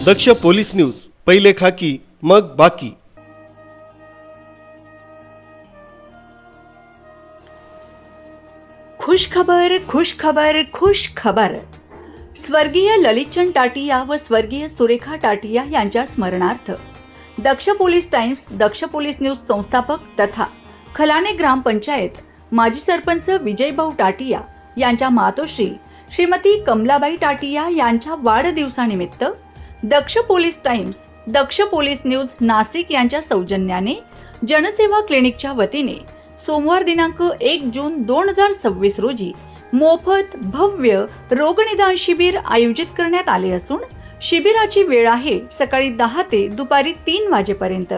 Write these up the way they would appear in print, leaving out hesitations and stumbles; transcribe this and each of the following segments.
दक्ष police news, पहिले खाकी मग बाकी। खुश खबर, खुश खबर, खुश खबर। स्वर्गीय ललितचंद टाटिया व स्वर्गीय सुरेखा टाटिया यांच्या स्मरणार्थ दक्ष पोलीस टाइम्स, दक्ष पोलीस न्यूज संस्थापक तथा खलाणे ग्रामपंचायत माजी सरपंच विजयभाऊ टाटिया यांच्या मातोश्री श्रीमती कमलाबाई टाटिया यांच्या वाढदिवसानिमित्त दक्ष पोलीस टाइम्स, दक्ष पोलीस न्यूज नाशिक यांच्या सौजन्याने जनसेवा क्लिनिकच्या वतीने सोमवार दिनांक 1 जून 2026 रोजी मोफत भव्य रोगनिदान शिबिर आयोजित करण्यात आले असून शिबिराची वेळ आहे सकाळी 10 ते दुपारी 3 वाजेपर्यंत।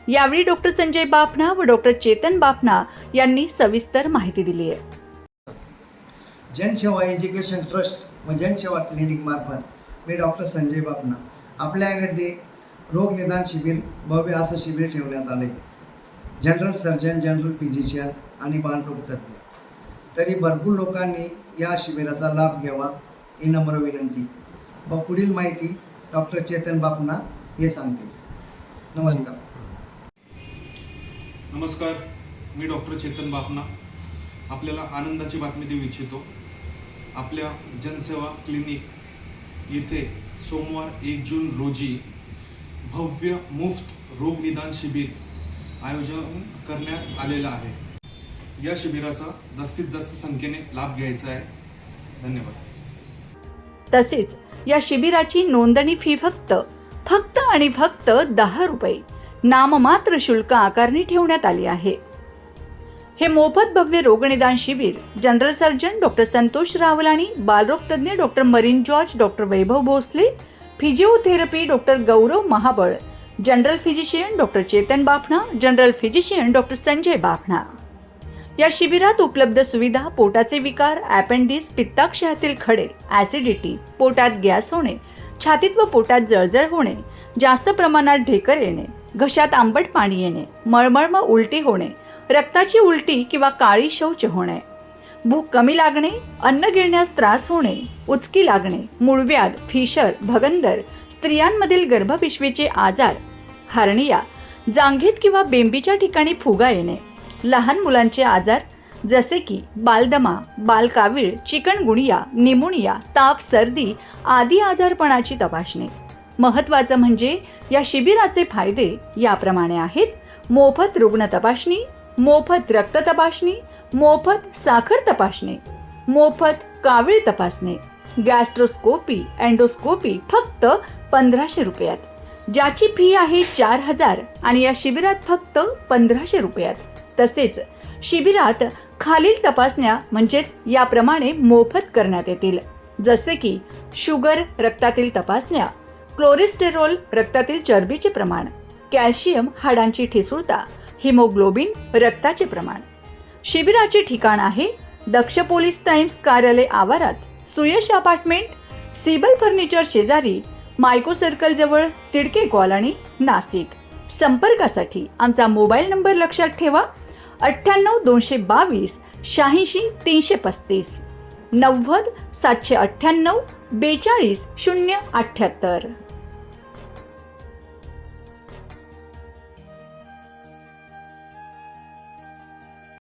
यावेळी डॉक्टर संजय बाफना व डॉक्टर चेतन बाफना यांनी सविस्तर माहिती दिली आहे। जनसेवा एज्युकेशन ट्रस्ट व जनसेवा क्लिनिक मार्फत मी डॉक्टर संजय बाफना आपल्याकडे रोग निदान शिबिर भव्य असं शिबिर ठेवण्यात आले। जनरल सर्जन, जनरल फिजिशियन आणि बालरोग तज्ञ तरी भरपूर लोकांनी या शिबिराचा लाभ घ्यावा ही नम्र विनंती। व पुढील माहिती डॉक्टर चेतन बाफना हे सांगतील। नमस्कार, मी डॉक्टर चेतन बाफना आपल्याला आनंदाची बातमी देऊ इच्छितो। आपल्या जनसेवा क्लिनिक येथे सोमवार 1 जून रोजी भव्य मुफ्त रोग निदान शिबिर आयोजन करण्यात आलेलं आहे। या शिबिराचा जास्तीत जास्त संख्येने लाभ घ्यायचा आहे। धन्यवाद। तसेच या शिबिराची नोंदणी फी फक्त आणि फक्त 10 रुपये नाममात्र शुल्क आकारणी ठेवण्यात आली आहे। हे मोफत भव्य रोगनिदान शिबिर general surgeon doctor Santosh Rawlani, बालरोग तज्ञ doctor Marin George, doctor Vaibhav Bhosale, physiotherapy doctor Gaurav Mahabal, general physician doctor Chetan Bafna, general physician doctor Sanjay Bafna. या शिबिरात उपलब्ध सुविधा: पोटाचे विकार, अपेंडिक्स, पित्ताशयातील खडे, ॲसिडिटी, पोटात गॅस होणे, छातीत व पोटात जळजळ होणे, जास्त प्रमाणात ढेकर येणे, घशात आंबट पाणी येणे, मळमळ व उलटी होणे, रक्ताची उलटी किंवा काळी शौच होणे, भूक कमी लागणे, अन्न गिळण्यास त्रास होणे, उचकी लागणे, मूळव्याध, फिशर, भगंदर, स्त्रियांमधील गर्भपिशवीचे आजार, हार्निया, जांघेत किंवा बेंबीच्या ठिकाणी फुगा येणे, लहान मुलांचे आजार जसे की बालदमा, बालकावीळ, चिकनगुनिया, निमोनिया, ताप, सर्दी आदी आजारपणाची तपासणी। महत्त्वाचं म्हणजे या शिबिराचे फायदे याप्रमाणे आहेत: मोफत रुग्ण तपासणी, मोफत रक्त तपासणी, मोफत साखर तपासणी, मोफत कावीळ तपासणी, गॅस्ट्रोस्कोपी, एंडोस्कोपी फक्त 1500 रुपयात, ज्याची फी आहे 4000 आणि या शिबिरात फक्त 1500 रुपयात। तसेच शिबिरात खालील तपासण्या म्हणजेच याप्रमाणे मोफत करण्यात येतील, जसे की शुगर रक्तातील तपासण्या, कोलेस्टेरॉल रक्तातील चरबीचे प्रमाण, कॅल्शियम हाडांची ठिसूळता, हिमोग्लोबिन रक्ताचे प्रमाण। शिबिराचे ठिकाण आहे दक्ष पोलीस टाइम्स कार्यालय आवारात, सुयश अपार्टमेंट, सिबल फर्निचर शेजारी, मायको सर्कल जवळ, तिडके कॉलनी, नाशिक। संपर्कासाठी आमचा मोबाईल नंबर लक्षात ठेवा: 98 222 86 335, 90 798 42 078।